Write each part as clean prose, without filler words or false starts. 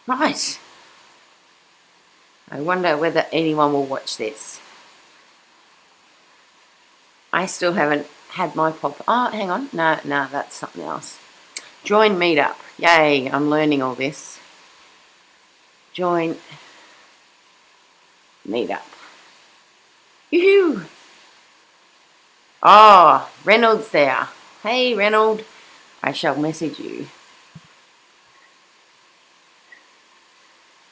Right. I wonder whether anyone will watch this. I still haven't had my pop. Oh, hang on. No, that's something else. Join meetup. Yay, I'm learning all this. Join meetup. Yoo-hoo! Oh, Reynolds there. Hey, Reynold. I shall message you.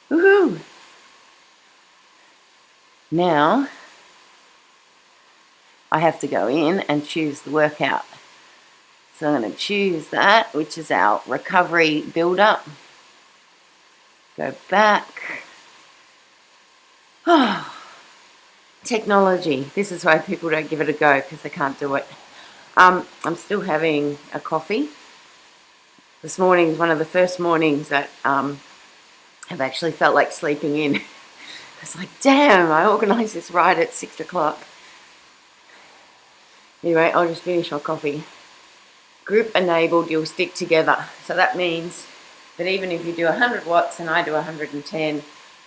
Woohoo! Now, I have to go in and choose the workout. So I'm going to choose that, which is our recovery build-up. Go back. Oh, technology. This is why people don't give it a go, because they can't do it. I'm still having a coffee. This morning is one of the first mornings that I've actually felt like sleeping in. It's like, damn, I organised this right at 6 o'clock. Anyway, I'll just finish my coffee. Group enabled, you'll stick together. So that means that even if you do 100 watts and I do 110,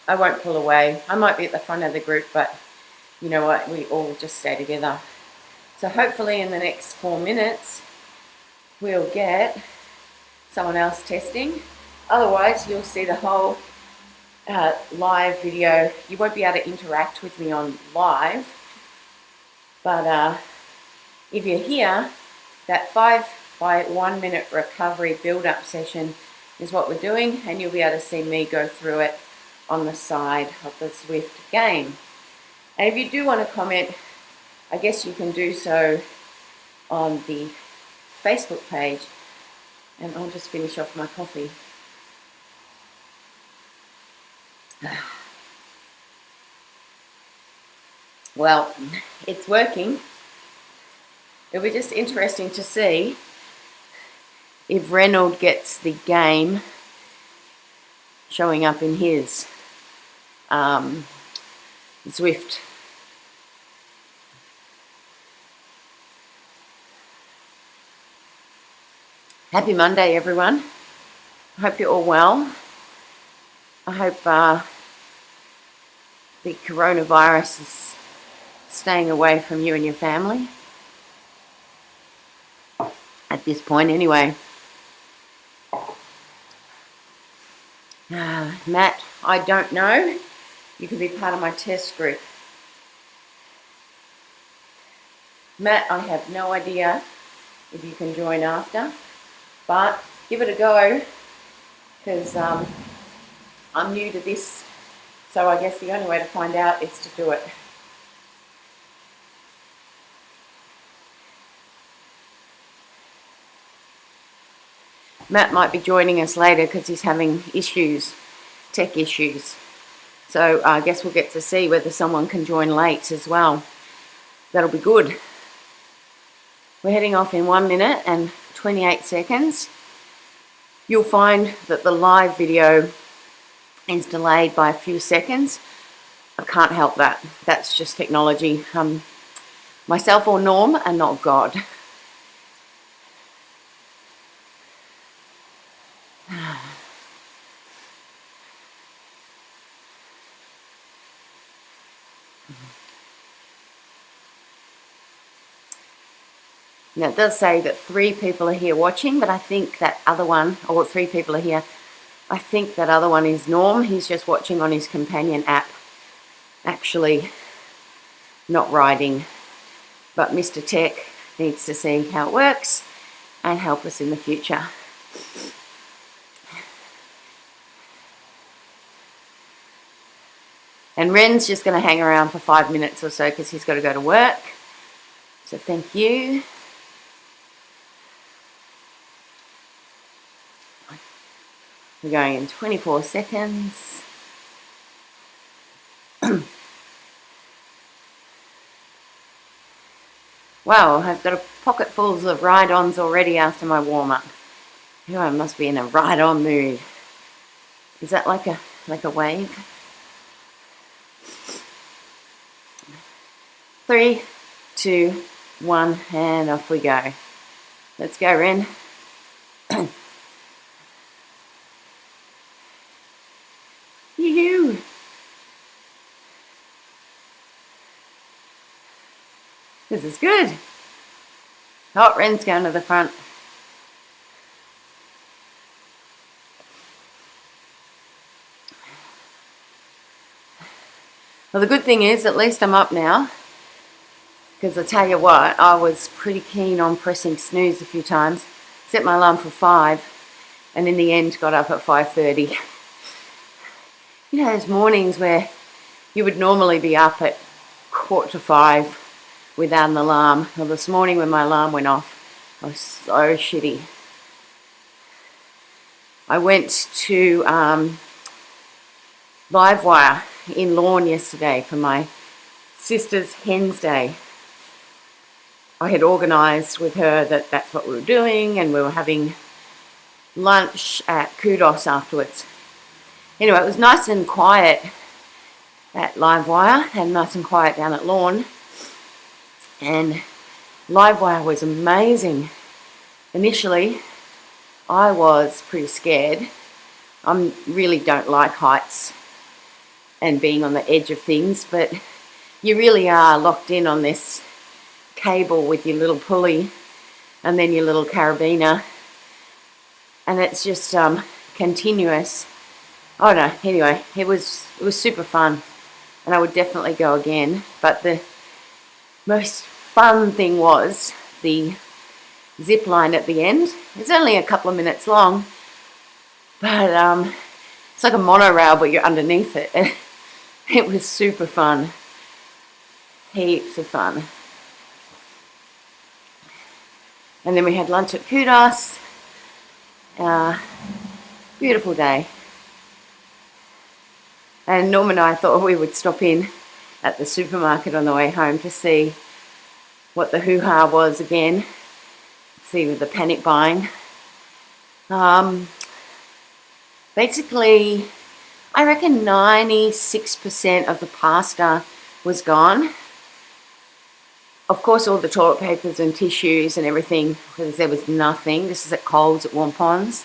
I won't pull away. I might be at the front of the group, but you know what, we all just stay together. So hopefully in the next 4 minutes, we'll get someone else testing. Otherwise, you'll see the whole live video. You won't be able to interact with me on live, but if you're here, that 5 by 1 minute recovery build-up session is what we're doing, and you'll be able to see me go through it on the side of the Zwift game. And if you do want to comment, I guess you can do so on the Facebook page, and I'll just finish off my coffee. Well, it's working. It'll be just interesting to see if Reynolds gets the game showing up in his Zwift. Happy Monday, everyone. I hope you're all well. I hope the coronavirus is staying away from you and your family. At this point, anyway. Matt, I don't know. You can be part of my test group. Matt, I have no idea if you can join after, but give it a go, because I'm new to this, so I guess the only way to find out is to do it. Matt might be joining us later because he's having issues, tech issues. So I guess we'll get to see whether someone can join late as well. That'll be good. We're heading off in 1 minute and 28 seconds. You'll find that the live video is delayed by a few seconds. I can't help that. That's just technology. Myself or Norm are not God. Now it does say that 3 people are here watching, but I think that other one, or 3 people are here, I think that other one is Norm. He's just watching on his companion app, actually not riding. But Mr. Tech needs to see how it works and help us in the future. And Ren's just going to hang around for 5 minutes or so because he's got to go to work. So thank you. We're going in 24 seconds. Wow, I've got a pocket full of ride-ons already after my warm-up. I must be in a ride-on mood. Is that like a wave? 3, 2, 1, and off we go. Let's go, Ren. This is good. Oh, Ren's going to the front. Well, the good thing is, at least I'm up now. Because I tell you what, I was pretty keen on pressing snooze a few times. Set my alarm for 5, and in the end got up at 5:30. You know those mornings where you would normally be up at 4:45 without an alarm. Well, this morning when my alarm went off, I was so shitty. I went to Livewire in Lawn yesterday for my sister's Hens Day. I had organised with her that that's what we were doing, and we were having lunch at Kudos afterwards. Anyway, it was nice and quiet at Livewire and nice and quiet down at Lawn. And Livewire was amazing. Initially, I was pretty scared. I really don't like heights and being on the edge of things, but you really are locked in on this cable with your little pulley and then your little carabiner, and it's just continuous. Oh no, anyway, it was super fun, and I would definitely go again. But the most fun thing was the zip line at the end. It's only a couple of minutes long, but it's like a monorail, but you're underneath it. It was super fun. Heaps of fun. And then we had lunch at Kudos. Beautiful day. And Norm and I thought we would stop in at the supermarket on the way home to see what the hoo-ha was again. See with the panic buying. Basically, I reckon 96% of the pasta was gone. Of course, all the toilet papers and tissues and everything, because there was nothing. This is at Coles at Warm Ponds.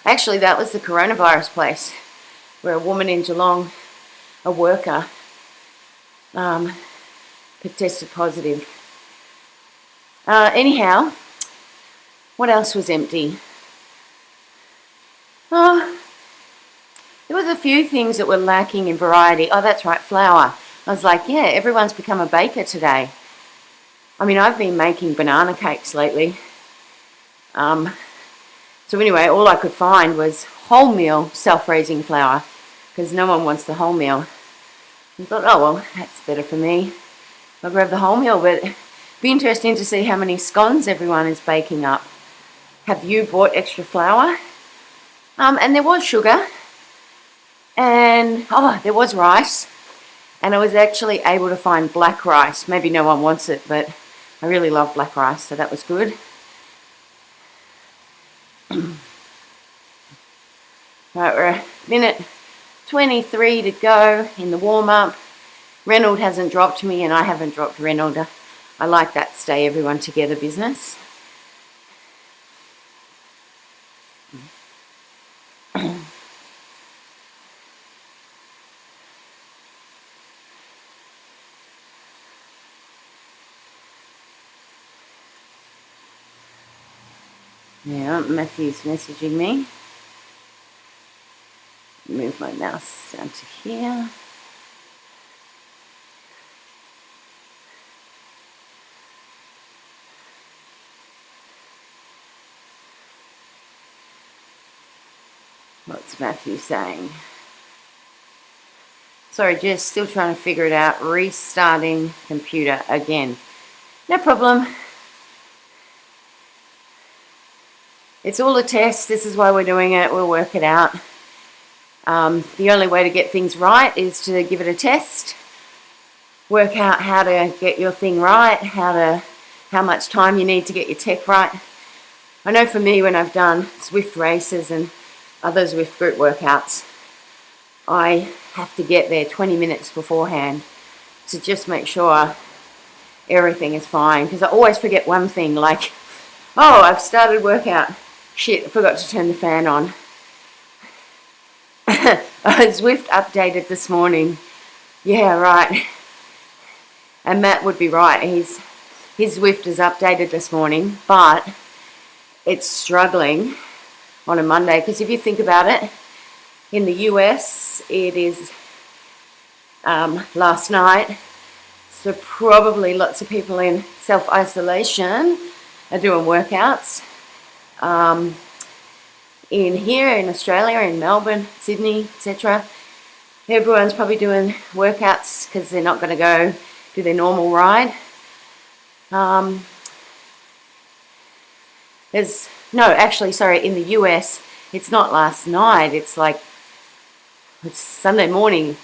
Actually, that was the coronavirus place where a woman in Geelong, a worker, tested positive. Anyhow, what else was empty? Oh, there was a few things that were lacking in variety. Oh, that's right, flour. I was like, yeah, everyone's become a baker today. I mean, I've been making banana cakes lately. So anyway, all I could find was wholemeal self-raising flour, because no one wants the wholemeal. I thought, oh well, that's better for me. I'll grab the wholemeal, but it'd be interesting to see how many scones everyone is baking up. Have you bought extra flour? And there was sugar, and there was rice, and I was actually able to find black rice. Maybe no one wants it, but I really love black rice, so that was good. Right, we're a minute 23 to go in the warm-up. Reynold hasn't dropped me, and I haven't dropped Reynold. I like that stay everyone together business. Yeah, Matthew's messaging me. Move my mouse down to here. What's Matthew saying? Sorry, Jess, still trying to figure it out. Restarting computer again. No problem. It's all a test. This is why we're doing it. We'll work it out. The only way to get things right is to give it a test. Work out how to get your thing right, how much time you need to get your tech right. I know for me, when I've done Zwift races and other Zwift group workouts, I have to get there 20 minutes beforehand to just make sure everything is fine. Because I always forget one thing, like, oh, I've started workout. Shit, I forgot to turn the fan on. Zwift updated this morning. Yeah, right. And Matt would be right. He's His Zwift is updated this morning, but it's struggling on a Monday, because if you think about it, in the US it is last night, so probably lots of people in self-isolation are doing workouts. In here in Australia, in Melbourne, Sydney, etc., everyone's probably doing workouts because they're not going to go do their normal ride. In the US, it's not last night, it's Sunday morning.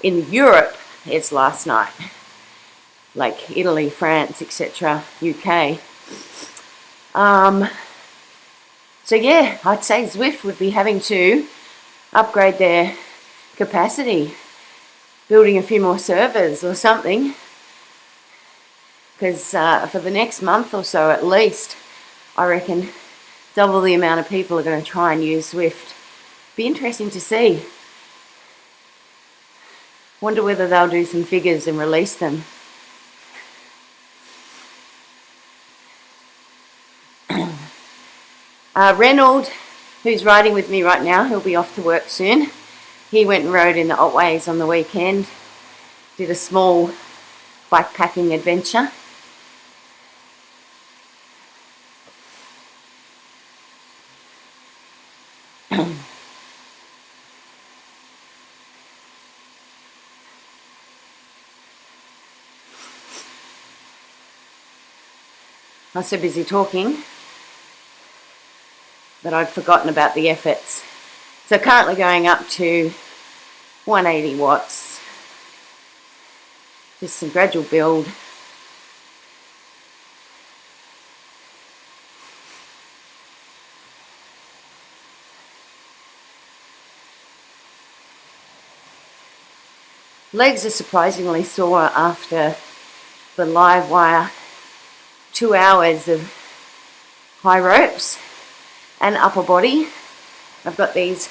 In Europe, it's last night, like Italy, France, etc., UK. So yeah, I'd say Zwift would be having to upgrade their capacity, building a few more servers or something, because for the next month or so at least, I reckon double the amount of people are going to try and use Zwift. Be interesting to see. Wonder whether they'll do some figures and release them. Reynold, who's riding with me right now, he'll be off to work soon. He went and rode in the Otways on the weekend, did a small bikepacking adventure. I was so busy talking that I'd forgotten about the efforts. So currently going up to 180 watts. Just some gradual build. Legs are surprisingly sore after the live wire 2 hours of high ropes and upper body. I've got these,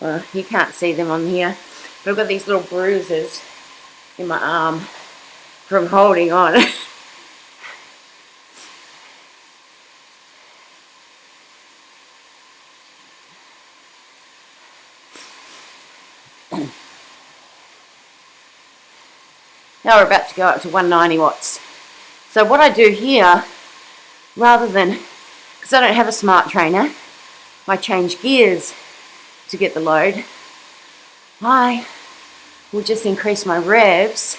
well, you can't see them on here, but I've got these little bruises in my arm from holding on. Now we're about to go up to 190 watts. So what I do here, rather than, because I don't have a smart trainer, I change gears to get the load. I will just increase my revs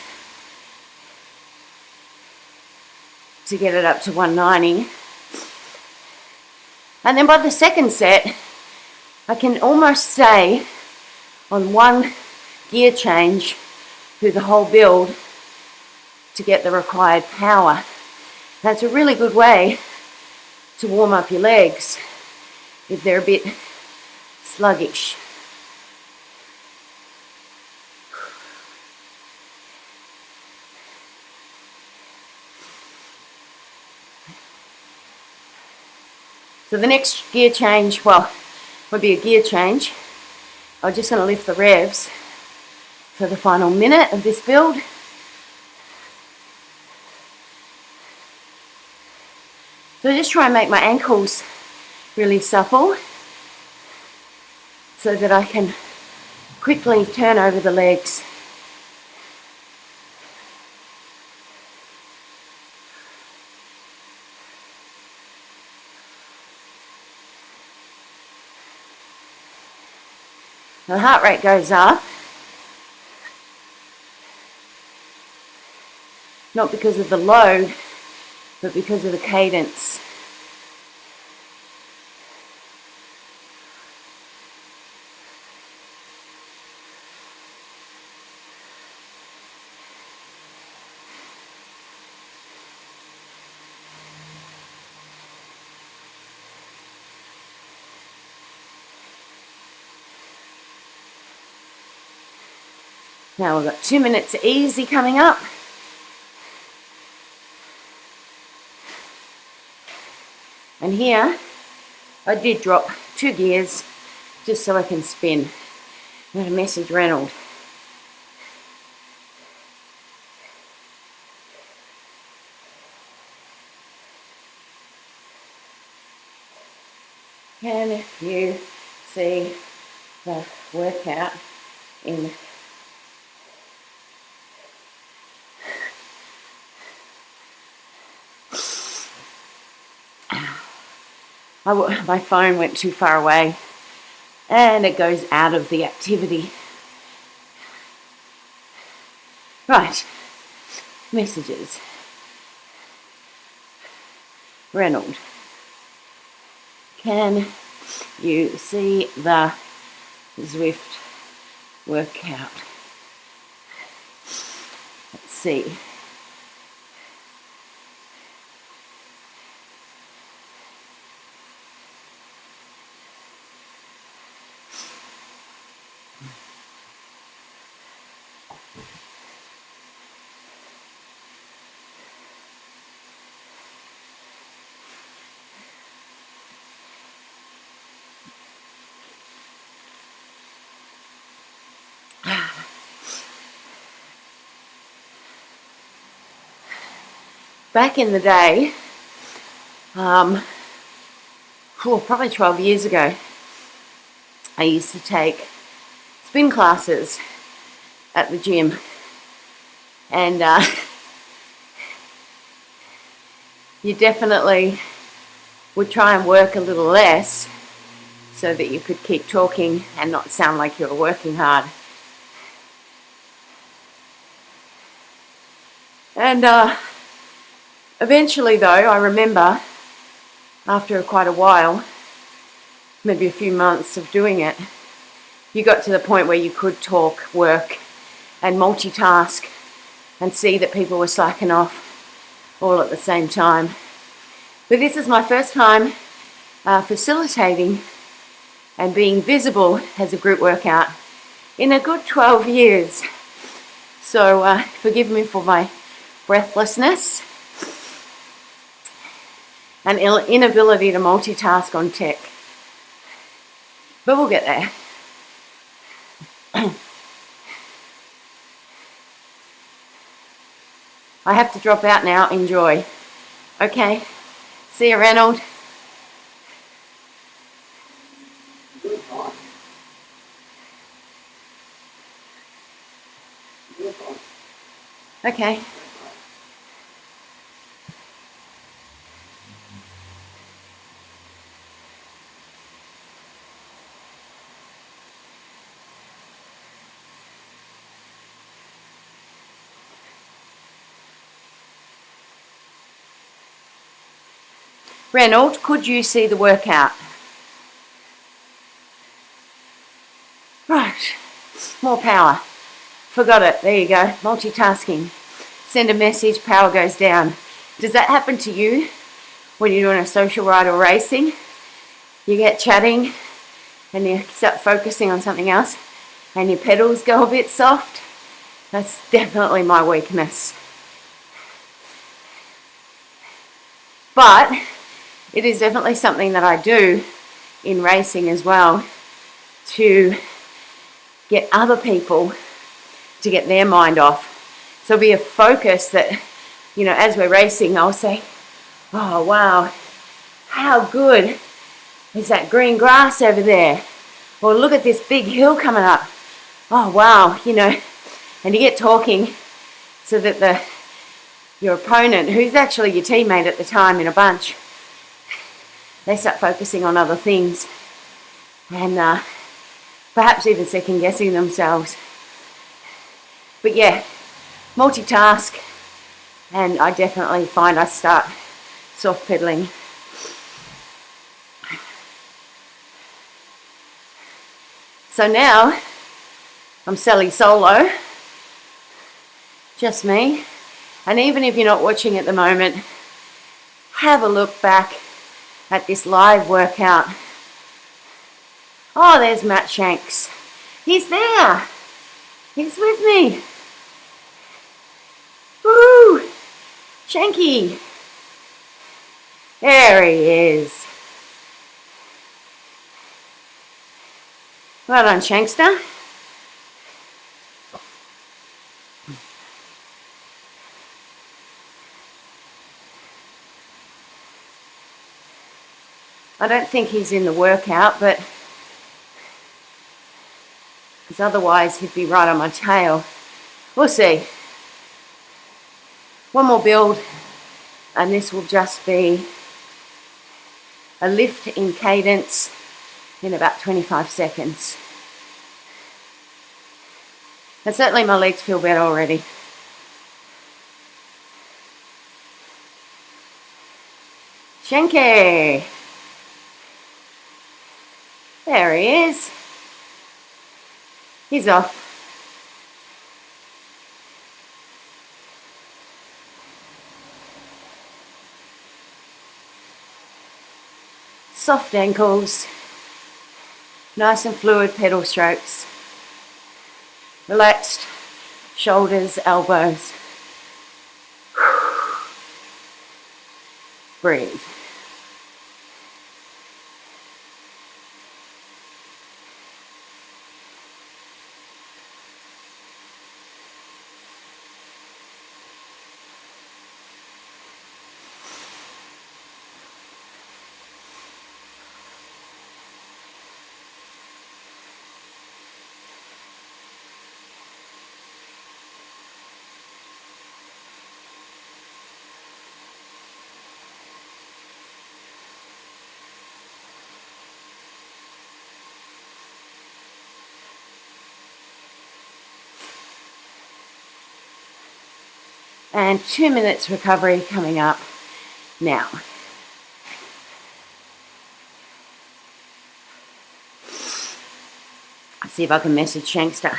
to get it up to 190. And then by the second set, I can almost stay on one gear change through the whole build to get the required power. That's a really good way to warm up your legs if they're a bit sluggish. So the next gear change, well, would be a gear change. I'm just going to lift the revs for the final minute of this build. So just try and make my ankles really supple so that I can quickly turn over the legs. The heart rate goes up, not because of the load, but because of the cadence. Now we've got 2 minutes easy coming up. And here, I did drop 2 gears just so I can spin. I'm going to message Reynold. Can you see the workout in my phone went too far away and it goes out of the activity. Right, messages. Reynold, can you see the Zwift workout? Let's see. Back in the day, probably 12 years ago, I used to take spin classes at the gym, and you definitely would try and work a little less so that you could keep talking and not sound like you were working hard. And eventually though, I remember after quite a while, maybe a few months of doing it, you got to the point where you could talk, work, and multitask and see that people were slacking off all at the same time. But this is my first time facilitating and being visible as a group workout in a good 12 years. So forgive me for my breathlessness and inability to multitask on tech. But we'll get there. I have to drop out now. Enjoy. Okay. See you, Reynold. Okay. Reynold, could you see the workout? Right. More power. Forgot it. There you go. Multitasking. Send a message, power goes down. Does that happen to you when you're doing a social ride or racing? You get chatting and you start focusing on something else and your pedals go a bit soft? That's definitely my weakness. But it is definitely something that I do in racing as well to get other people to get their mind off. So it'll be a focus that, you know, as we're racing, I'll say, oh wow, how good is that green grass over there? Or look at this big hill coming up. Oh wow, you know, and you get talking so that your opponent, who's actually your teammate at the time in a bunch, they start focusing on other things and perhaps even second guessing themselves. But yeah, multitask, and I definitely find I start soft pedaling. So now I'm Sally solo, just me. And even if you're not watching at the moment, have a look back at this live workout. Oh, there's Matt Shanks. He's there. He's with me. Woo! Shanky. There he is. Well done, Shankster. I don't think he's in the workout, but because otherwise he'd be right on my tail. We'll see. One more build, and this will just be a lift in cadence in about 25 seconds. And certainly my legs feel better already. Shanky. There he is. He's off. Soft ankles. Nice and fluid pedal strokes. Relaxed shoulders, elbows. Breathe. And 2 minutes recovery coming up now. I'll see if I can message Shankster.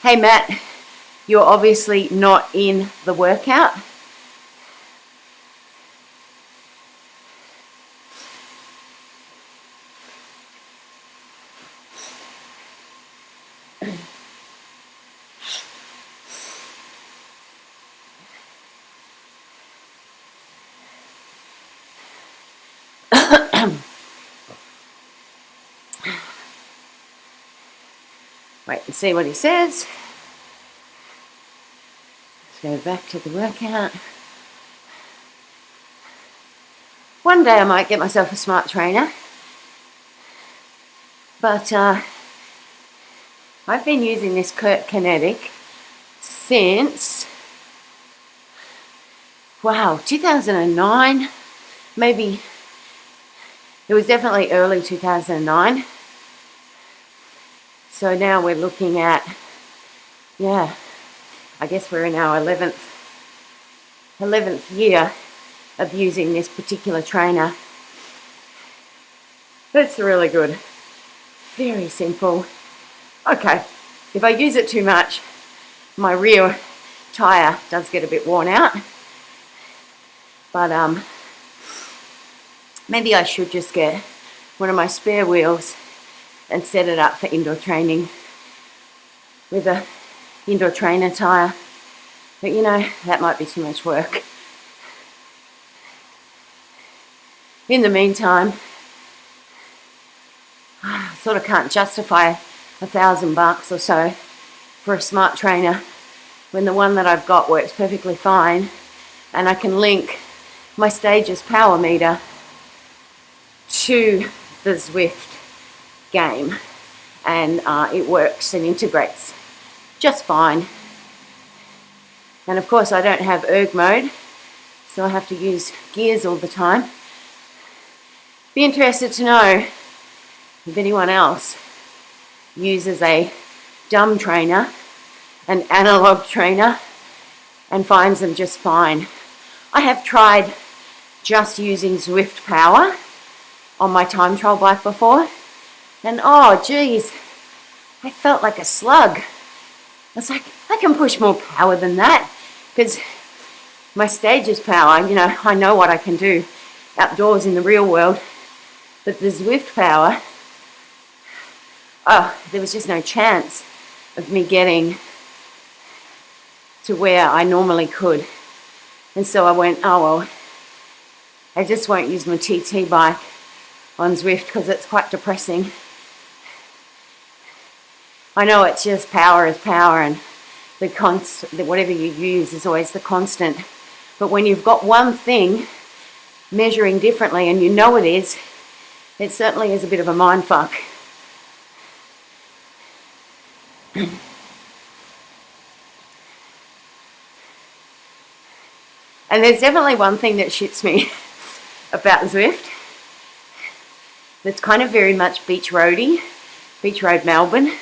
Hey Matt, you're obviously not in the workout. Wait and see what he says. Let's go back to the workout. One day I might get myself a smart trainer. But I've been using this Kinetic since, 2009. Maybe, it was definitely early 2009. So now we're looking at, I guess we're in our 11th year of using this particular trainer. That's really good. Very simple. Okay, if I use it too much, my rear tire does get a bit worn out. But maybe I should just get one of my spare wheels and set it up for indoor training with a indoor trainer tire. But that might be too much work. In the meantime, I sort of can't justify $1,000 or so for a smart trainer when the one that I've got works perfectly fine, and I can link my Stages power meter to the Zwift game, and it works and integrates just fine. And of course I don't have erg mode, so I have to use gears all the time. Be interested to know if anyone else uses a dumb trainer, an analog trainer, and finds them just fine. I have tried just using Zwift power on my time trial bike before, and oh geez, I felt like a slug. I was like, I can push more power than that, because my Stages power, I know what I can do outdoors in the real world. But the Zwift power, oh, there was just no chance of me getting to where I normally could. And so I went, oh well, I just won't use my TT bike on Zwift because it's quite depressing. I know it's just power is power, and whatever you use is always the constant. But when you've got one thing measuring differently and you know it is, it certainly is a bit of a mind fuck. And there's definitely one thing that shits me about Zwift that's kind of very much beach road Melbourne.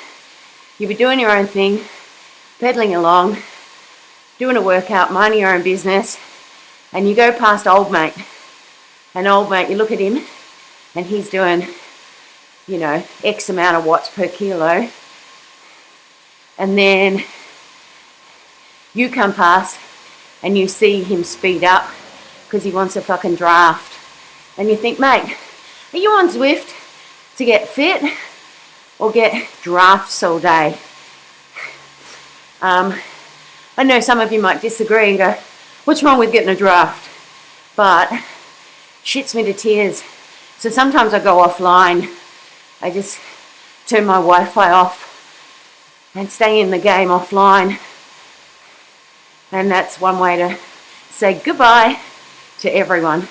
You'll be doing your own thing, pedaling along, doing a workout, minding your own business, and you go past old mate. And old mate, you look at him and he's doing, X amount of watts per kilo. And then you come past and you see him speed up because he wants a fucking draft. And you think, mate, are you on Zwift to get fit or get drafts all day? I know some of you might disagree and go, what's wrong with getting a draft? But shits me to tears. So sometimes I go offline. I just turn my Wi-Fi off and stay in the game offline. And that's one way to say goodbye to everyone.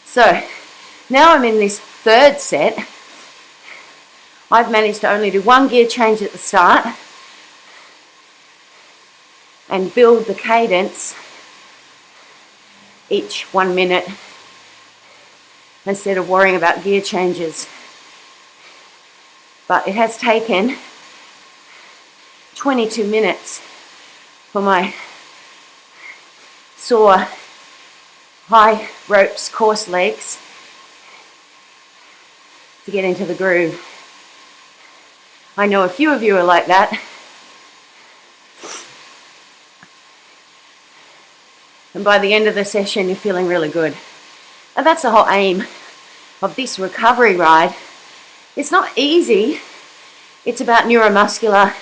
So now I'm in this third set. I've managed to only do one gear change at the start and build the cadence each 1 minute instead of worrying about gear changes. But it has taken 22 minutes for my sore high ropes course legs to get into the groove. I know a few of you are like that. And by the end of the session, you're feeling really good. And that's the whole aim of this recovery ride. It's not easy. It's about neuromuscular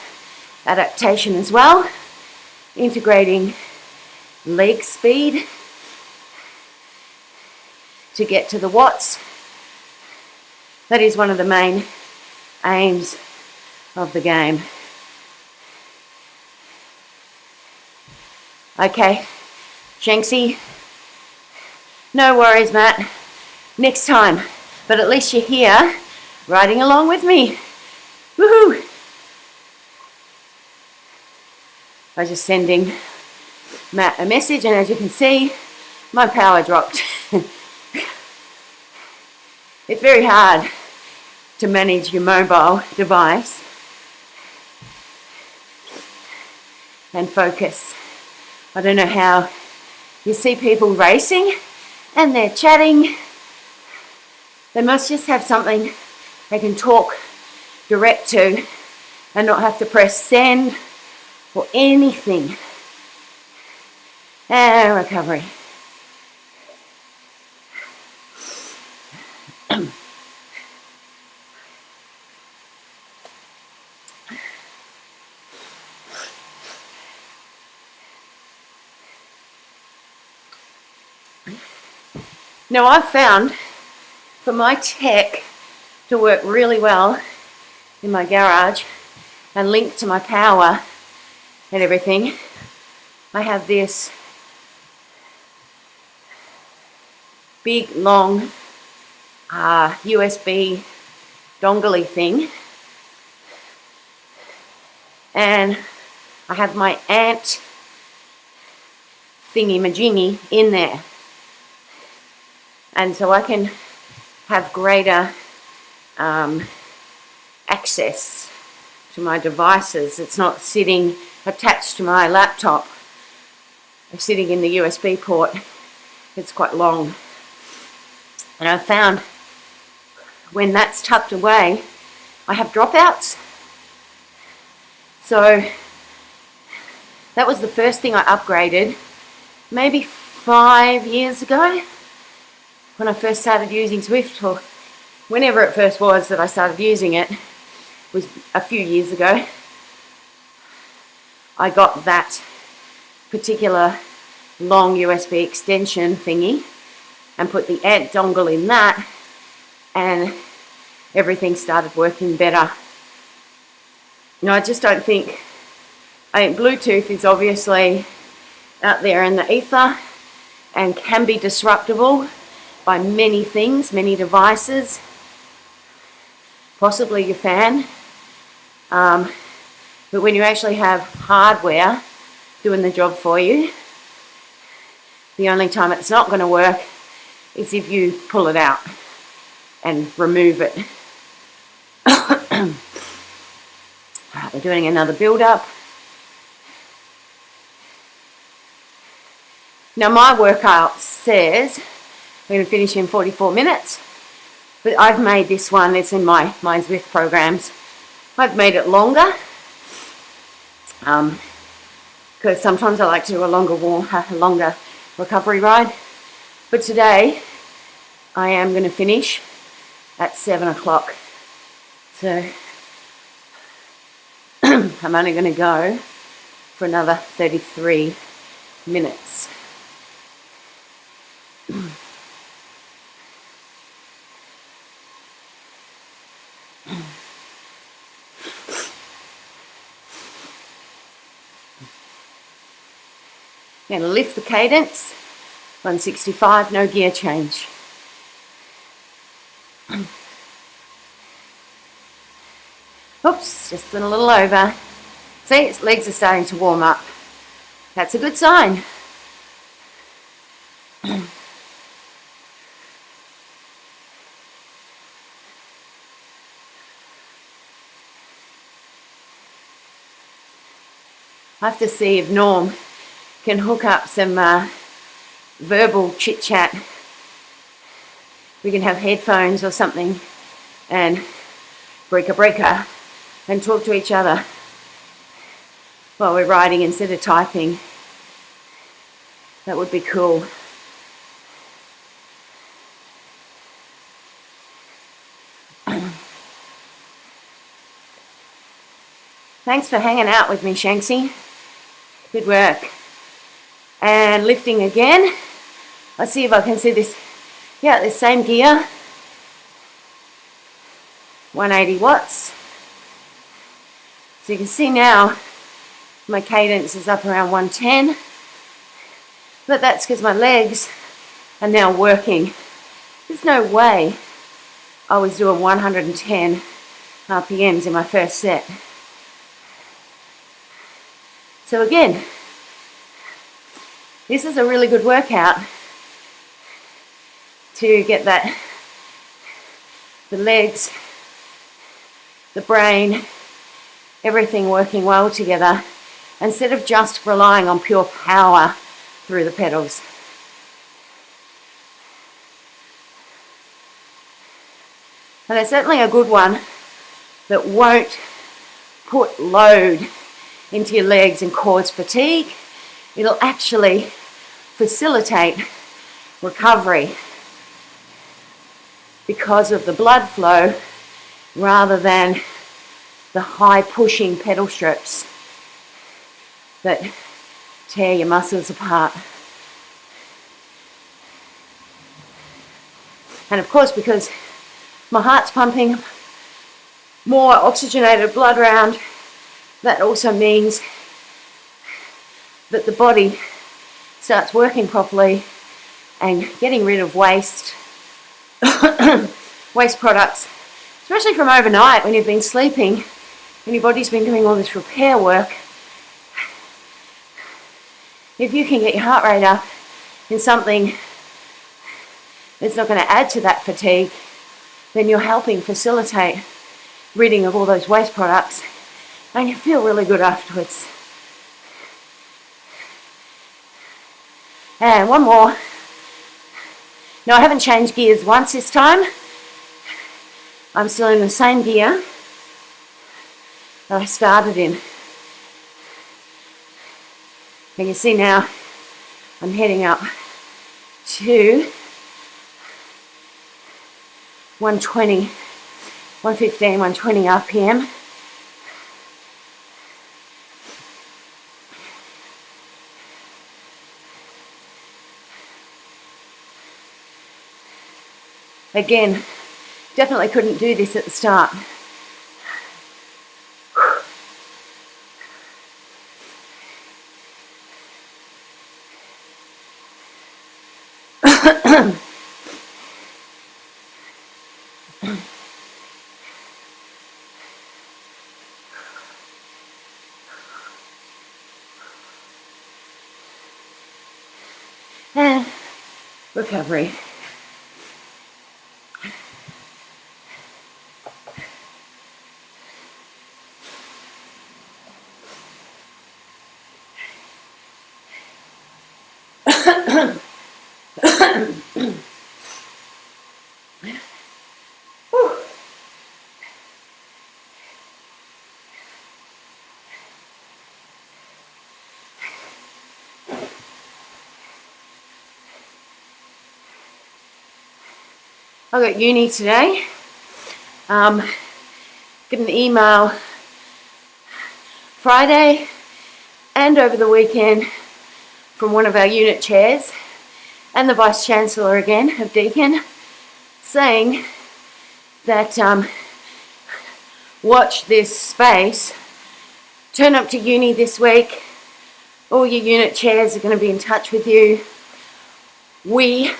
adaptation as well, integrating leg speed to get to the watts. That is one of the main aims of the game. Okay, Shanksy, no worries, Matt. Next time. But at least you're here, riding along with me. Woohoo! I was just sending Matt a message, and as you can see, my power dropped. It's very hard to manage your mobile device and focus. I don't know how you see people racing and they're chatting. They must just have something they can talk direct to and not have to press send or anything. And recovery. Now I've found for my tech to work really well in my garage and linked to my power and everything, I have this big long USB dongle thing, and I have my ant thingy majingy in there. And so I can have greater access to my devices. It's not sitting attached to my laptop. It's sitting in the USB port. It's quite long. And I found when that's tucked away, I have dropouts. So that was the first thing I upgraded maybe 5 years ago. when I first started using Zwift, or whenever it first was that I started using it, was a few years ago. I got that particular long USB extension thingy and put the ant dongle in that, and everything started working better. I just don't think, Bluetooth is obviously out there in the ether and can be disruptable by many things, many devices, possibly your fan. But when you actually have hardware doing the job for you, the only time it's not going to work is if you pull it out and remove it. Alright, we're doing another build-up. Now my workout says we're going to finish in 44 minutes, but I've made this one, it's in my Zwift programs, I've made it longer, because sometimes I like to do a longer recovery ride. But today I am going to finish at 7 o'clock. So I'm only going to go for another 33 minutes. I'm going to lift the cadence, 165, no gear change. Oops, just went a little over. See, its legs are starting to warm up. That's a good sign. I have to see if Norm can hook up some verbal chit-chat. We can have headphones or something and breaker and talk to each other while we're riding instead of typing. That would be cool. Thanks for hanging out with me, Shanksy. Good work. And lifting again. Let's see if I can see this. Yeah, the same gear. 180 watts. So you can see now my cadence is up around 110. But that's because my legs are now working. There's no way I was doing 110 RPMs in my first set. So again, this is a really good workout to get the legs, the brain, everything working well together, instead of just relying on pure power through the pedals. And it's certainly a good one that won't put load into your legs and cause fatigue. It'll actually facilitate recovery because of the blood flow rather than the high pushing pedal strips that tear your muscles apart. And of course, because my heart's pumping more oxygenated blood around, that also means that the body starts working properly and getting rid of waste products, especially from overnight when you've been sleeping and your body's been doing all this repair work. If you can get your heart rate up in something that's not going to add to that fatigue, then you're helping facilitate ridding of all those waste products, and you feel really good afterwards. And one more. Now I haven't changed gears once this time. I'm still in the same gear that I started in. And you see now I'm heading up to 120, 115, 120 RPM. Again, definitely couldn't do this at the start. And recovery. I got uni today. Got an email Friday and over the weekend from one of our unit chairs and the Vice Chancellor again of Deakin saying that watch this space, turn up to uni this week, all your unit chairs are going to be in touch with you. We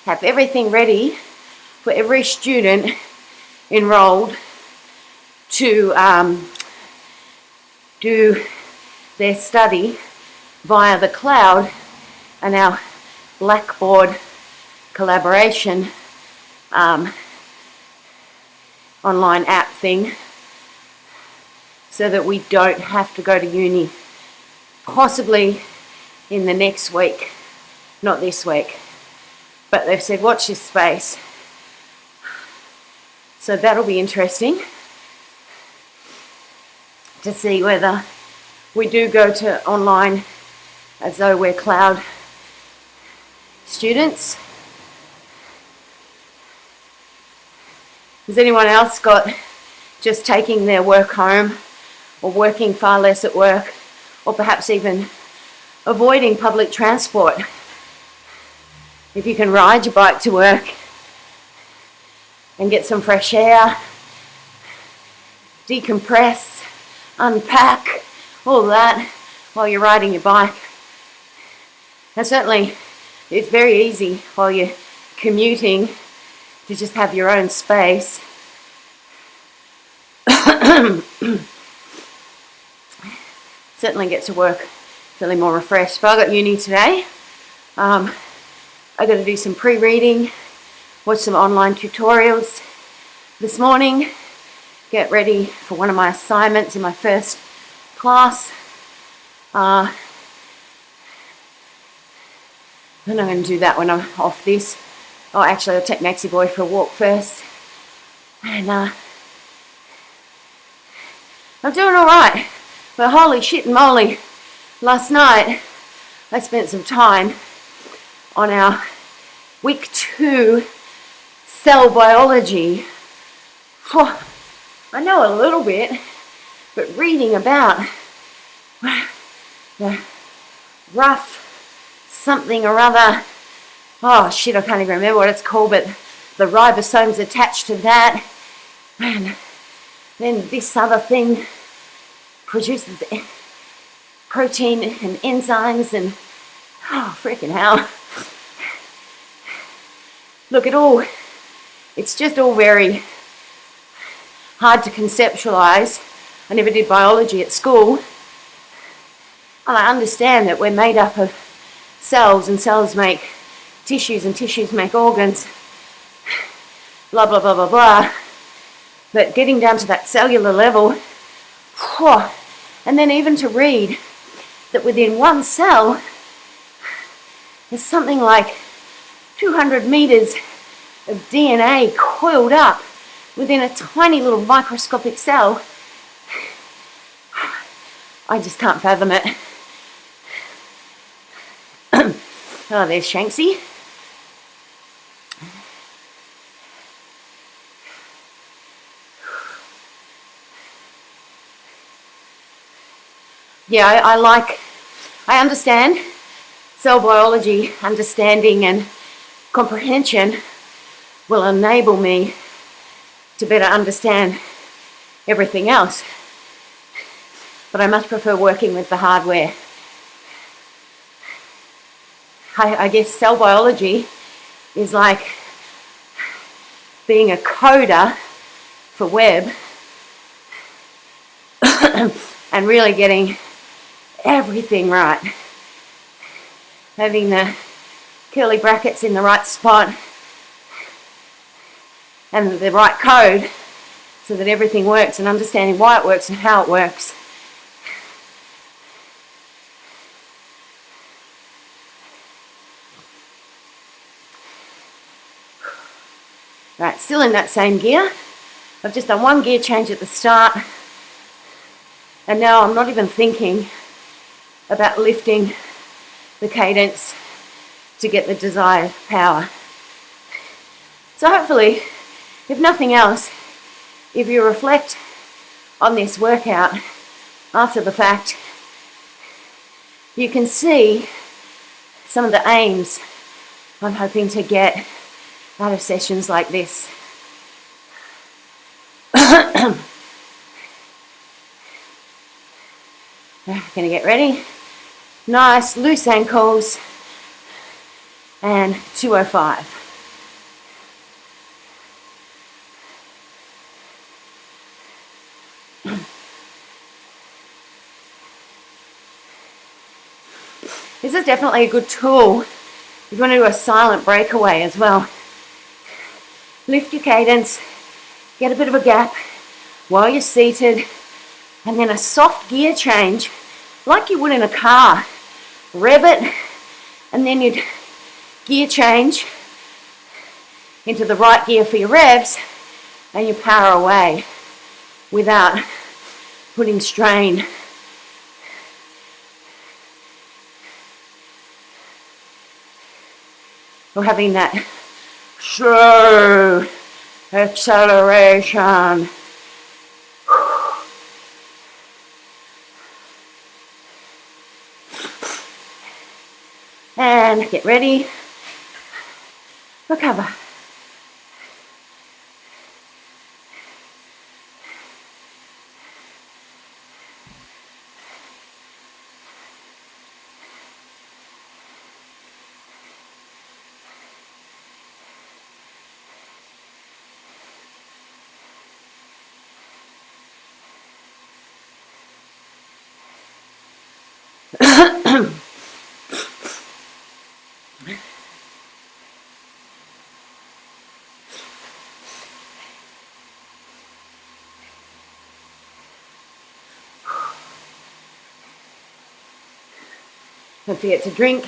have everything ready for every student enrolled to do their study via the cloud and our Blackboard collaboration online app thing, so that we don't have to go to uni possibly in the next week, not this week. But they've said watch this space. So that'll be interesting to see whether we do go to online as though we're cloud students. Has anyone else got just taking their work home, or working far less at work, or perhaps even avoiding public transport? If you can ride your bike to work and get some fresh air, decompress, unpack, all that while you're riding your bike. And certainly it's very easy while you're commuting to just have your own space. Certainly get to work feeling more refreshed. But I got uni today. I got to do some pre-reading, watch some online tutorials this morning, get ready for one of my assignments in my first class. Then I'm going to do that when I'm off this. Oh, actually, I'll take Maxie Boy for a walk first. And I'm doing all right. But holy shit and moly, last night I spent some time on our week 2 cell biology. Oh, I know a little bit, but reading about the rough something or other, oh shit, I can't even remember what it's called, but the ribosomes attached to that, and then this other thing produces protein and enzymes, and oh freaking hell. Look, it's just all very hard to conceptualize. I never did biology at school, and I understand that we're made up of cells, and cells make tissues, and tissues make organs, blah, blah, blah, blah, blah. But getting down to that cellular level, and then even to read that within one cell, there's something like 200 meters of DNA coiled up within a tiny little microscopic cell. I just can't fathom it. Oh, there's Shanksy. yeah, I understand cell biology. Understanding and comprehension will enable me to better understand everything else. But I much prefer working with the hardware. I guess cell biology is like being a coder for web and really getting everything right. Having the curly brackets in the right spot and the right code so that everything works, and understanding why it works and how it works. Right, still in that same gear. I've just done one gear change at the start, and now I'm not even thinking about lifting the cadence to get the desired power. So hopefully, if nothing else, if you reflect on this workout after the fact, you can see some of the aims I'm hoping to get out of sessions like this. Gonna get ready. Nice loose ankles and 205. This is definitely a good tool if you want to do a silent breakaway as well. Lift your cadence, get a bit of a gap while you're seated, and then a soft gear change like you would in a car. Rev it, and then you'd gear change into the right gear for your revs, and you power away without putting strain. Or having that slow acceleration. And get ready. Recover. Don't forget to drink.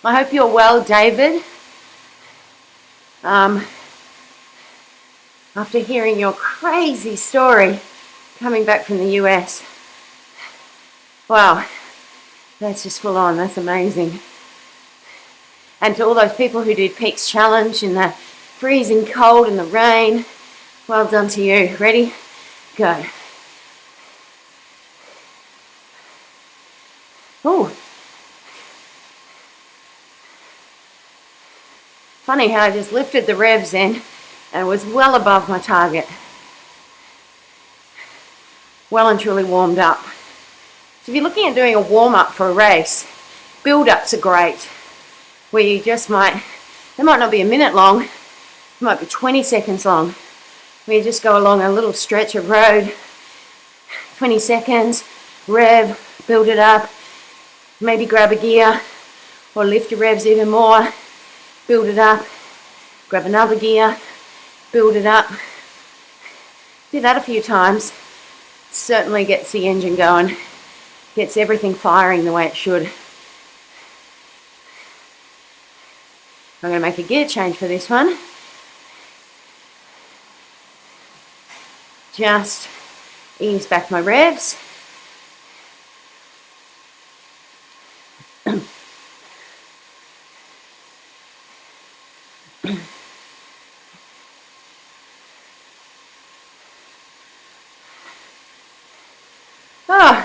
I hope you're well, David. After hearing your crazy story coming back from the US. Wow, that's just full on, that's amazing. And to all those people who did Peaks Challenge in the freezing cold and the rain, well done to you. Ready? Go. Ooh. Funny how I just lifted the revs in and was well above my target. Well and truly warmed up. So if you're looking at doing a warm-up for a race, build-ups are great, where you just might They might not be a minute long, it might be 20 seconds long. We just go along a little stretch of road, 20 seconds, rev, build it up, maybe grab a gear or lift your revs even more, build it up, grab another gear, build it up. Do that a few times. Certainly gets the engine going, gets everything firing the way it should. I'm going to make a gear change for this one. Just ease back my revs.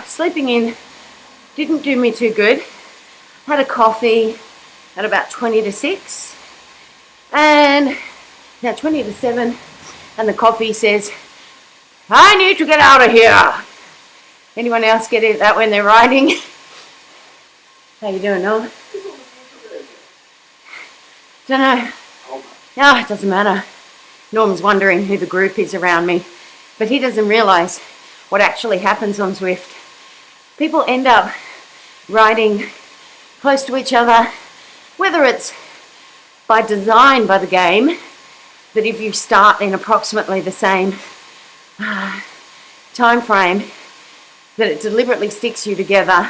Sleeping in didn't do me too good. Had a coffee at about 20 to 6 and now 20 to 7, and the coffee says, I need to get out of here. Anyone else get it that when they're riding? How you doing, Norm? Don't know. No, it doesn't matter. Norm's wondering who the group is around me, but he doesn't realise what actually happens on Zwift. People end up riding close to each other, whether it's by design by the game, that if you start in approximately the same time frame, that it deliberately sticks you together,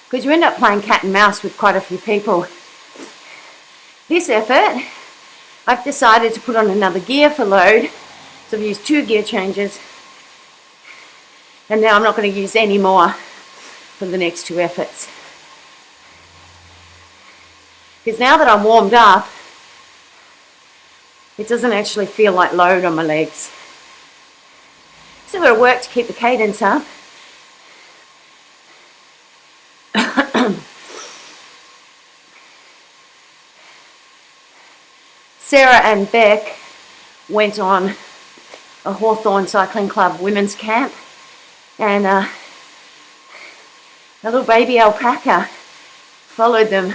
because you end up playing cat and mouse with quite a few people. This effort, I've decided to put on another gear for load, so I've used 2 gear changes, and now I'm not going to use any more for the next 2 efforts. Because now that I'm warmed up, it doesn't actually feel like load on my legs. Still got to work to keep the cadence up. Sarah and Beck went on a Hawthorn Cycling Club women's camp, and a little baby alpaca followed them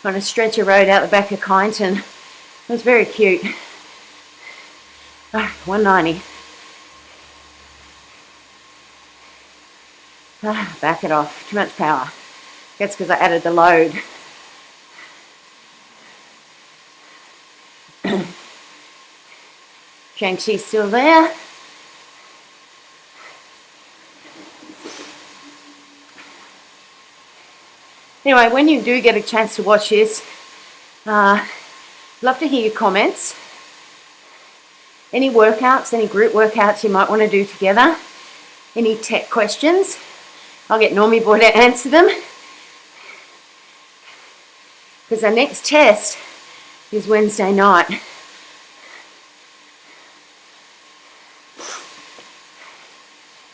on a stretch of road out the back of Kyneton. It was very cute. 190. Back it off. Too much power. That's because I added the load. Shang-Chi's still there. Anyway, when you do get a chance to watch this, love to hear your comments. Any workouts, any group workouts you might want to do together. Any tech questions. I'll get Normie Boy to answer them. Because our next test is Wednesday night.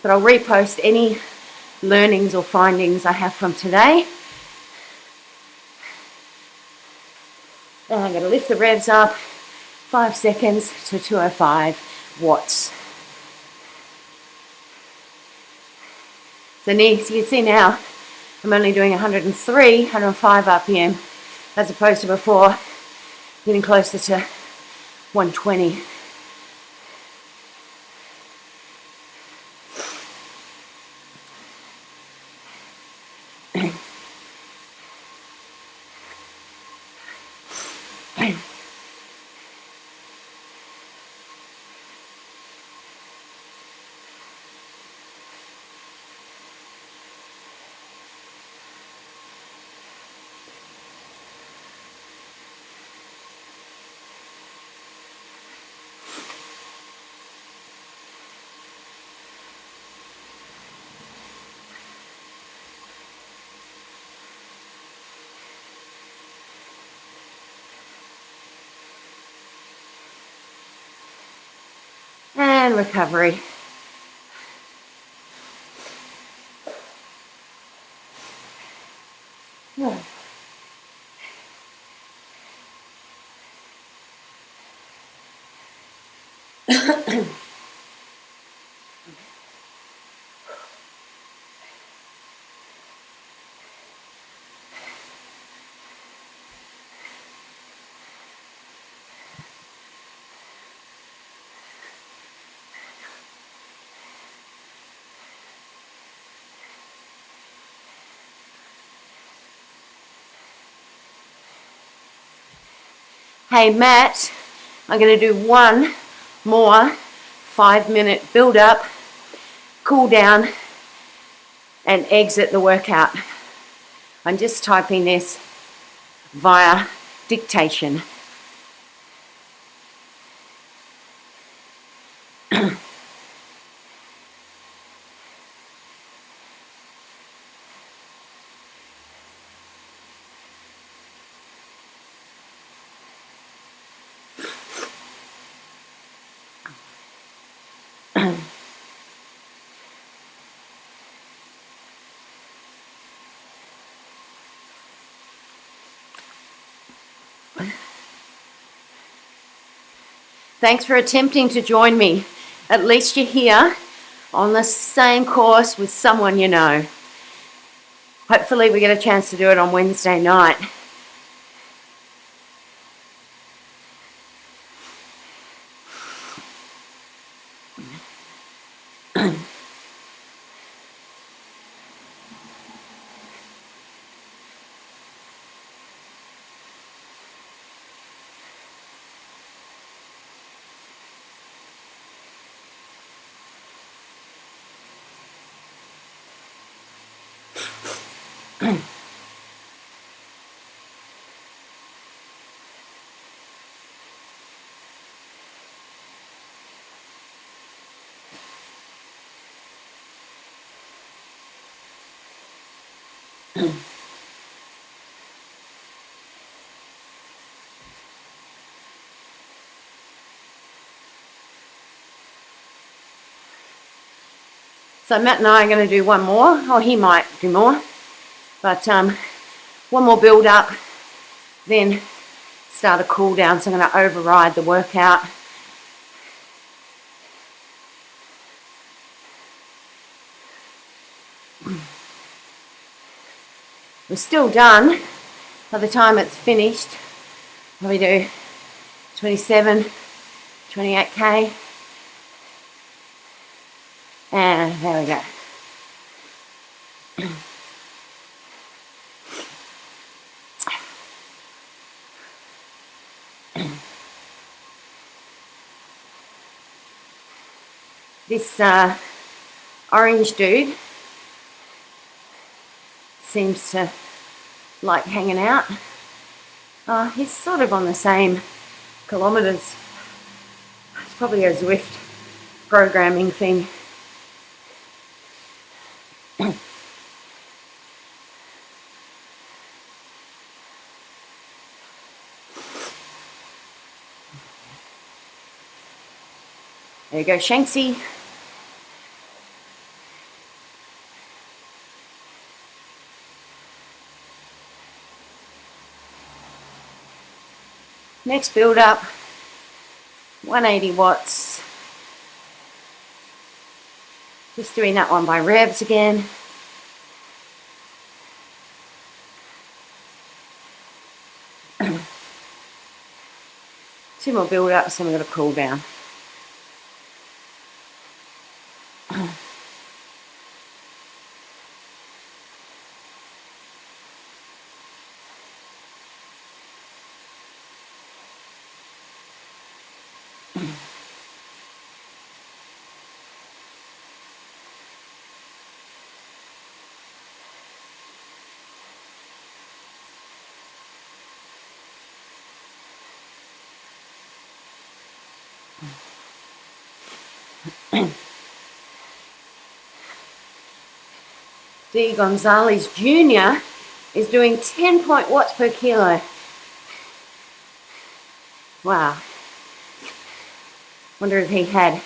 But I'll repost any learnings or findings I have from today. And I'm going to lift the revs up 5 seconds to 205 watts. So you can see now I'm only doing 103, 105 RPM as opposed to before getting closer to 120. And recovery. Yeah. Hey Matt, I'm going to do one more 5-minute build up, cool down, and exit the workout. I'm just typing this via dictation. Thanks for attempting to join me. At least you're here on the same course with someone you know. Hopefully we get a chance to do it on Wednesday night. So Matt and I are going to do one more, or he might do more, but one more build up, then start a cool down. So I'm going to override the workout. We're still done. By the time it's finished, probably do 27, 28k. And there we go. This orange dude seems to like hanging out. He's sort of on the same kilometres. It's probably a Zwift programming thing. There you go, Shanksy. Next build up, 180 watts. Just doing that one by revs again. Two more build ups and we're going to cool down. D. Gonzalez Jr. is doing 10 watts per kilo. Wow. Wonder if he had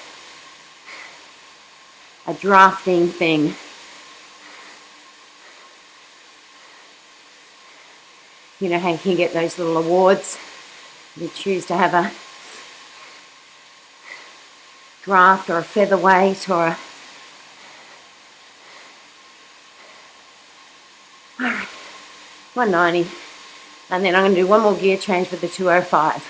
a drafting thing. You know how you can get those little awards? You choose to have a draft or a featherweight or a... Alright, 190. And then I'm going to do one more gear change for the 205.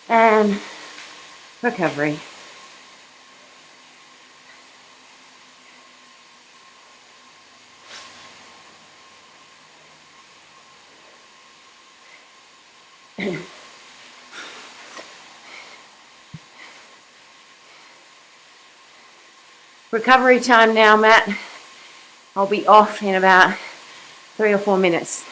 And recovery. Recovery time now, Matt. I'll be off in about 3 or 4 minutes.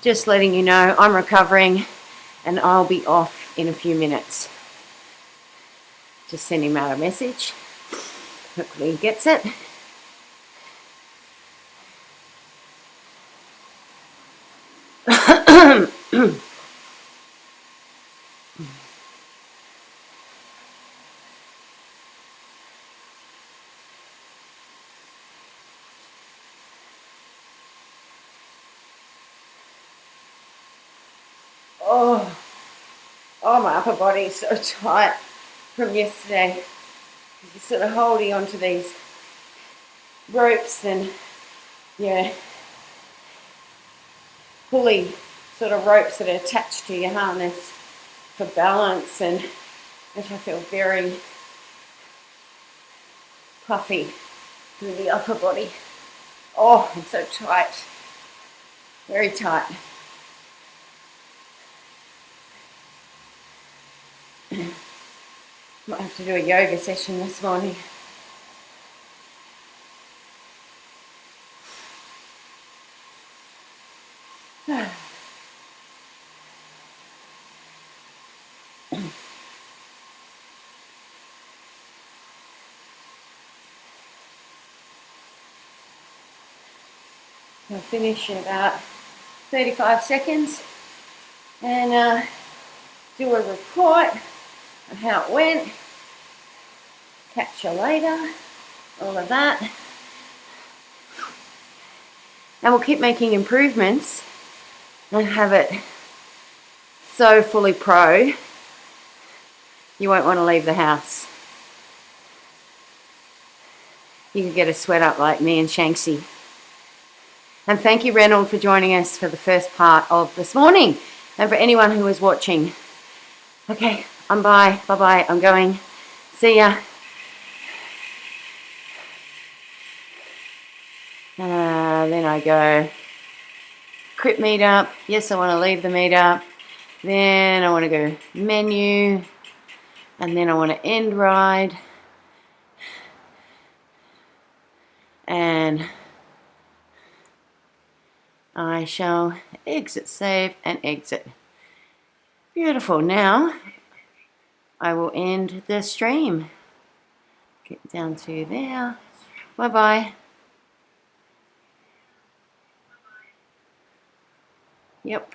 Just letting you know I'm recovering and I'll be off in a few minutes. Just sending Matt a message. Hopefully he gets it. Oh, my upper body is so tight from yesterday. Just sort of holding onto these ropes and, yeah, pulley sort of ropes that are attached to your harness for balance, and I feel very puffy through the upper body. Oh, it's so tight. Very tight. Might have to do a yoga session this morning. I'll finish in about 35 seconds and do a report on how it went. Catch you later. All of that. And we'll keep making improvements and have it so fully pro, you won't want to leave the house. You can get a sweat up like me and Shanksy. And thank you, Reynold, for joining us for the first part of this morning. And for anyone who is watching. Okay, I'm bye. Bye-bye. I'm going. See ya. Then I go crip meetup. Yes, I want to leave the meetup. Then I want to go menu. And then I want to end ride. And I shall exit, save, and exit. Beautiful. Now I will end the stream. Get down to there. Bye-bye. Yep.